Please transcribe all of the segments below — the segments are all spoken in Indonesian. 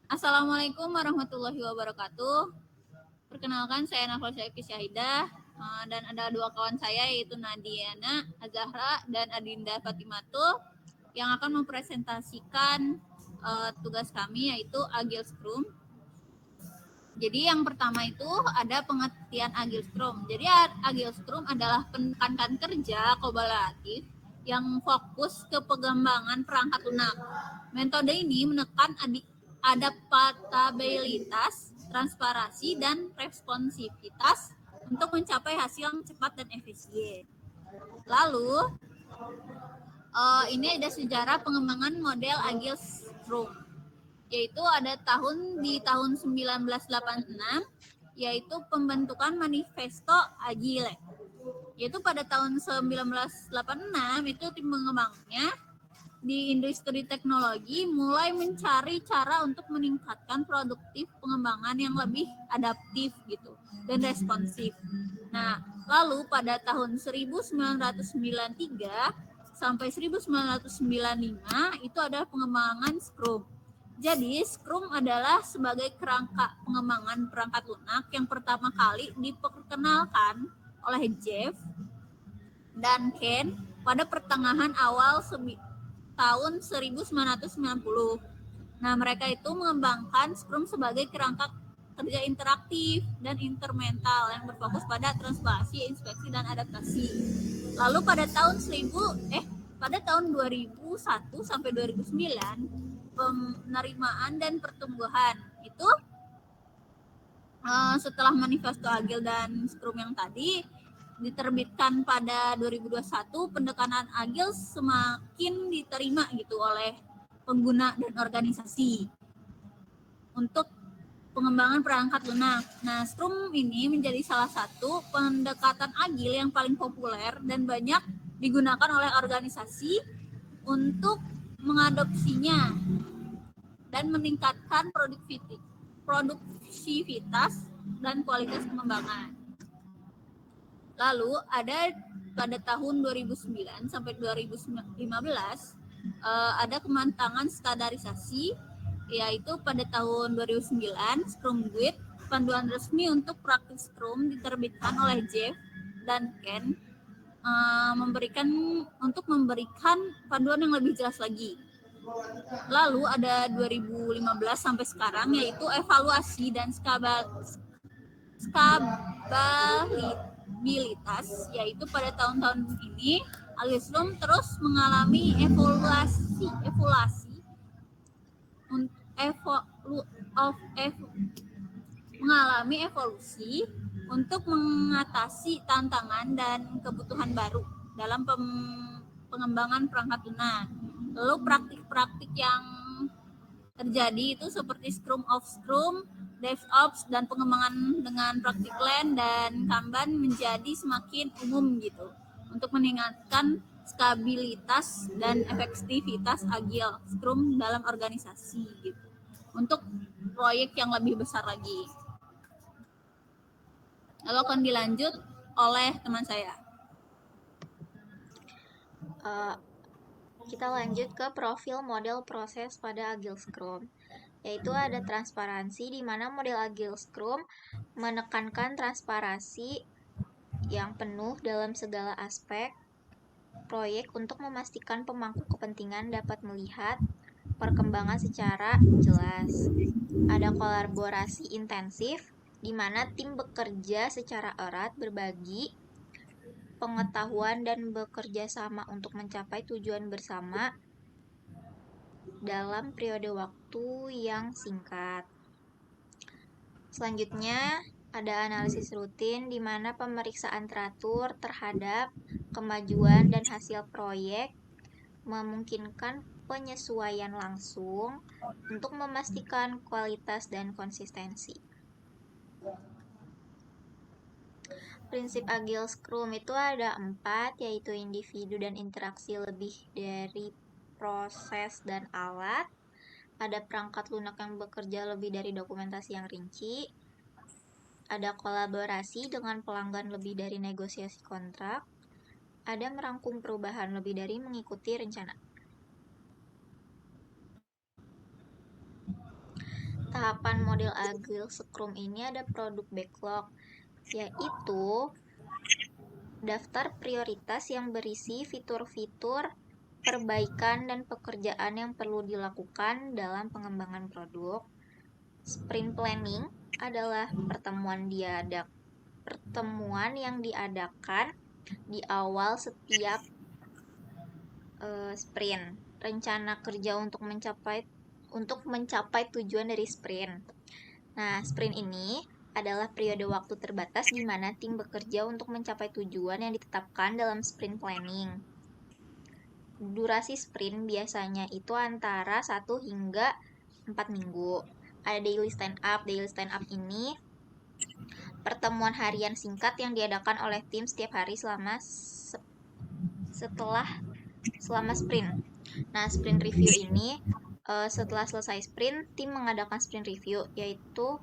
Assalamualaikum warahmatullahi wabarakatuh. Perkenalkan, saya Nafal Syaifi Syahidah, dan ada dua kawan saya yaitu Nadiana Azahra dan Adinda Fatimatul yang akan mempresentasikan tugas kami yaitu Agile Scrum. Jadi yang pertama itu ada pengertian Agile Scrum. Jadi Agile Scrum adalah pendekatan kerja kolaboratif yang fokus ke pengembangan perangkat lunak. Metode ini menekan adaptabilitas, transparansi, dan responsivitas untuk mencapai hasil yang cepat dan efisien. Lalu, ini ada sejarah pengembangan model Agile Scrum, yaitu ada di tahun 1986, yaitu pembentukan Manifesto Agile. Yaitu pada tahun 1986 itu tim pengembangnya di industri teknologi mulai mencari cara untuk meningkatkan produktif pengembangan yang lebih adaptif gitu dan responsif. Nah, lalu pada tahun 1993 sampai 1995 itu ada pengembangan Scrum. Jadi, Scrum adalah sebagai kerangka pengembangan perangkat lunak yang pertama kali diperkenalkan oleh Jeff dan Ken pada pertengahan awal tahun 1990. Nah, mereka itu mengembangkan Scrum sebagai kerangka kerja interaktif dan intermental yang berfokus pada transparansi, inspeksi, dan adaptasi. Lalu pada tahun 2001 sampai 2009 penerimaan dan pertumbuhan itu setelah Manifesto Agile dan Scrum yang tadi diterbitkan pada 2021, pendekatan Agile semakin diterima gitu oleh pengguna dan organisasi untuk pengembangan perangkat lunak. Nah, Scrum ini menjadi salah satu pendekatan Agile yang paling populer dan banyak digunakan oleh organisasi untuk mengadopsinya dan meningkatkan produktivitas dan kualitas pengembangan. Lalu ada pada tahun 2009 sampai 2015 ada kematangan standarisasi, yaitu pada tahun 2009 Scrum Guide, panduan resmi untuk praktik Scrum, diterbitkan oleh Jeff dan Ken memberikan panduan yang lebih jelas lagi. Lalu ada 2015 sampai sekarang yaitu evaluasi dan skabilitas, yaitu pada tahun-tahun ini Agile Scrum terus mengalami evolusi untuk mengatasi tantangan dan kebutuhan baru dalam pengembangan perangkat lunak. Lalu praktik-praktik yang terjadi itu seperti Scrum of Scrum, DevOps, dan pengembangan dengan praktik Lean dan Kanban menjadi semakin umum gitu untuk meningkatkan stabilitas dan efektivitas Agile Scrum dalam organisasi gitu untuk proyek yang lebih besar lagi. Lalu akan dilanjut oleh teman saya. Kita lanjut ke profil model proses pada Agile Scrum, yaitu ada transparansi, di mana model Agile Scrum menekankan transparansi yang penuh dalam segala aspek proyek untuk memastikan pemangku kepentingan dapat melihat perkembangan secara jelas. Ada kolaborasi intensif, di mana tim bekerja secara erat, berbagi pengetahuan dan bekerja sama untuk mencapai tujuan bersama dalam periode waktu yang singkat. Selanjutnya, ada analisis rutin, di mana pemeriksaan teratur terhadap kemajuan dan hasil proyek memungkinkan penyesuaian langsung untuk memastikan kualitas dan konsistensi. Prinsip Agile Scrum itu ada 4, yaitu individu dan interaksi lebih dari proses dan alat. Ada perangkat lunak yang bekerja lebih dari dokumentasi yang rinci. Ada kolaborasi dengan pelanggan lebih dari negosiasi kontrak. Ada merangkum perubahan lebih dari mengikuti rencana. tahapan model Agile Scrum ini ada produk backlog, yaitu daftar prioritas yang berisi fitur-fitur, perbaikan, dan pekerjaan yang perlu dilakukan dalam pengembangan produk. Sprint planning adalah pertemuan yang diadakan di awal setiap sprint. Rencana kerja untuk mencapai tujuan dari sprint. Nah, sprint ini adalah periode waktu terbatas di mana tim bekerja untuk mencapai tujuan yang ditetapkan dalam sprint planning. Durasi sprint biasanya itu antara 1 hingga 4 minggu. Ada daily stand up. Daily stand up ini pertemuan harian singkat yang diadakan oleh tim setiap hari selama sprint. Nah, sprint review ini setelah selesai sprint, tim mengadakan sprint review, yaitu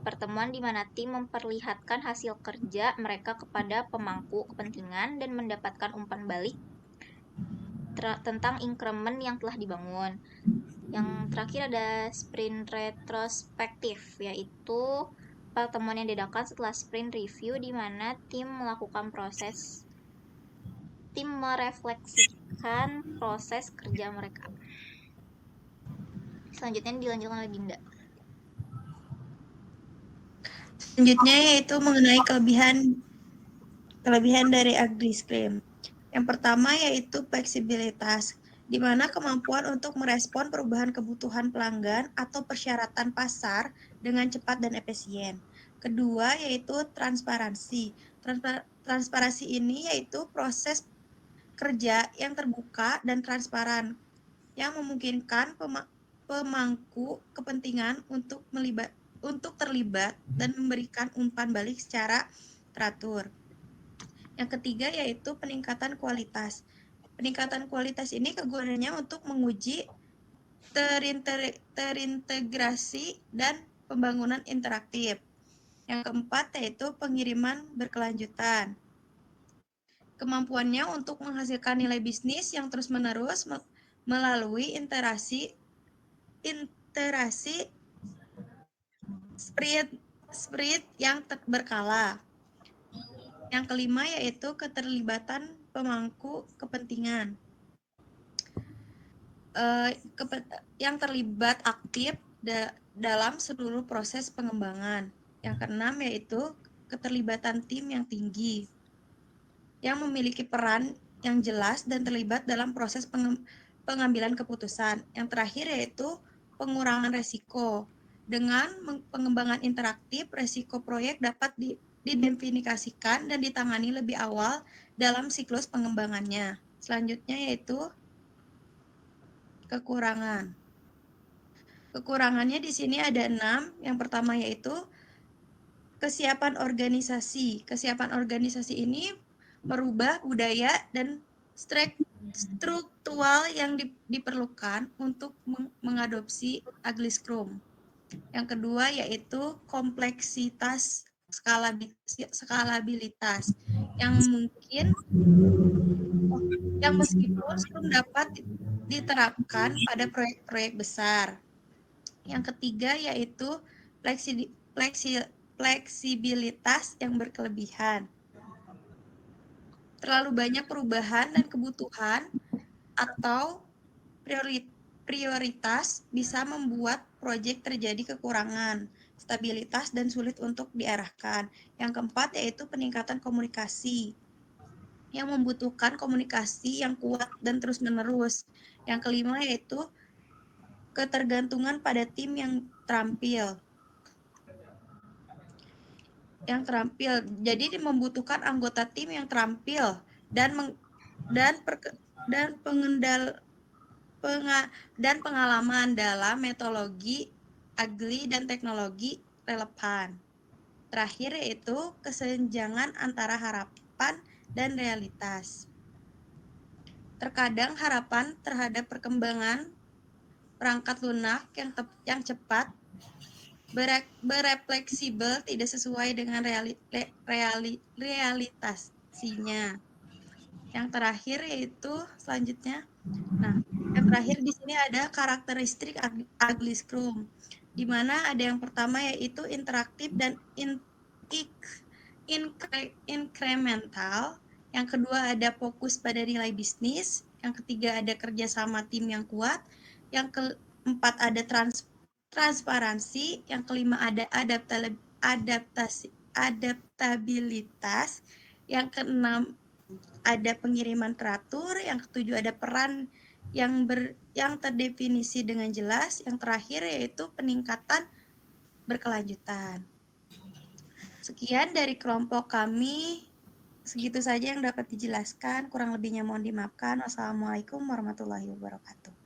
pertemuan di mana tim memperlihatkan hasil kerja mereka kepada pemangku kepentingan dan mendapatkan umpan balik tentang increment yang telah dibangun. Yang terakhir ada sprint retrospektif, yaitu pertemuan yang diadakan setelah sprint review di mana tim merefleksikan proses kerja mereka. Selanjutnya dilanjutkan oleh Dinda. Selanjutnya yaitu mengenai kelebihan dari Agile Scrum. Yang pertama yaitu fleksibilitas, di mana kemampuan untuk merespon perubahan kebutuhan pelanggan atau persyaratan pasar dengan cepat dan efisien. Kedua yaitu transparansi. Transparansi ini yaitu proses kerja yang terbuka dan transparan yang memungkinkan pemangku kepentingan untuk terlibat dan memberikan umpan balik secara teratur. Yang ketiga yaitu peningkatan kualitas. Peningkatan kualitas ini kegunaannya untuk menguji terintegrasi dan pembangunan interaktif. Yang keempat yaitu pengiriman berkelanjutan. Kemampuannya untuk menghasilkan nilai bisnis yang terus-menerus melalui interaksi sprint yang berkala. Yang kelima yaitu keterlibatan pemangku kepentingan yang terlibat aktif dalam seluruh proses pengembangan. Yang keenam yaitu keterlibatan tim yang tinggi yang memiliki peran yang jelas dan terlibat dalam proses pengambilan keputusan. Yang terakhir yaitu pengurangan resiko. Dengan pengembangan interaktif, resiko proyek dapat didefinisikan dan ditangani lebih awal dalam siklus pengembangannya. Selanjutnya yaitu kekurangan. Kekurangannya di sini ada 6. Yang pertama yaitu kesiapan organisasi. Kesiapan organisasi ini merubah budaya dan struktural yang diperlukan untuk mengadopsi Agile Scrum. Yang kedua yaitu kompleksitas skalabilitas yang meskipun Scrum dapat diterapkan pada proyek-proyek besar. Yang ketiga yaitu fleksibilitas yang berkelebihan. Terlalu banyak perubahan dan kebutuhan atau prioritas bisa membuat proyek terjadi kekurangan stabilitas dan sulit untuk diarahkan. Yang keempat yaitu peningkatan komunikasi yang membutuhkan komunikasi yang kuat dan terus-menerus. Yang kelima yaitu ketergantungan pada tim yang terampil. Jadi membutuhkan anggota tim yang terampil dan pengalaman dalam metodologi Agile dan teknologi relevan. Terakhir yaitu kesenjangan antara harapan dan realitas. Terkadang harapan terhadap perkembangan perangkat lunak yang cepat berefleksibel tidak sesuai dengan realitasinya. Yang terakhir yaitu selanjutnya. Nah, yang terakhir di sini ada karakteristik Agile Scrum. di mana ada yang pertama yaitu interaktif dan incremental, yang kedua ada fokus pada nilai bisnis, yang ketiga ada kerjasama tim yang kuat, yang keempat ada transparansi, yang kelima ada adaptabilitas, yang keenam ada pengiriman teratur, yang ketujuh ada peran yang terdefinisi dengan jelas, yang terakhir yaitu peningkatan berkelanjutan. Sekian dari kelompok kami, segitu saja yang dapat dijelaskan, kurang lebihnya mohon dimaafkan. Wassalamualaikum warahmatullahi wabarakatuh.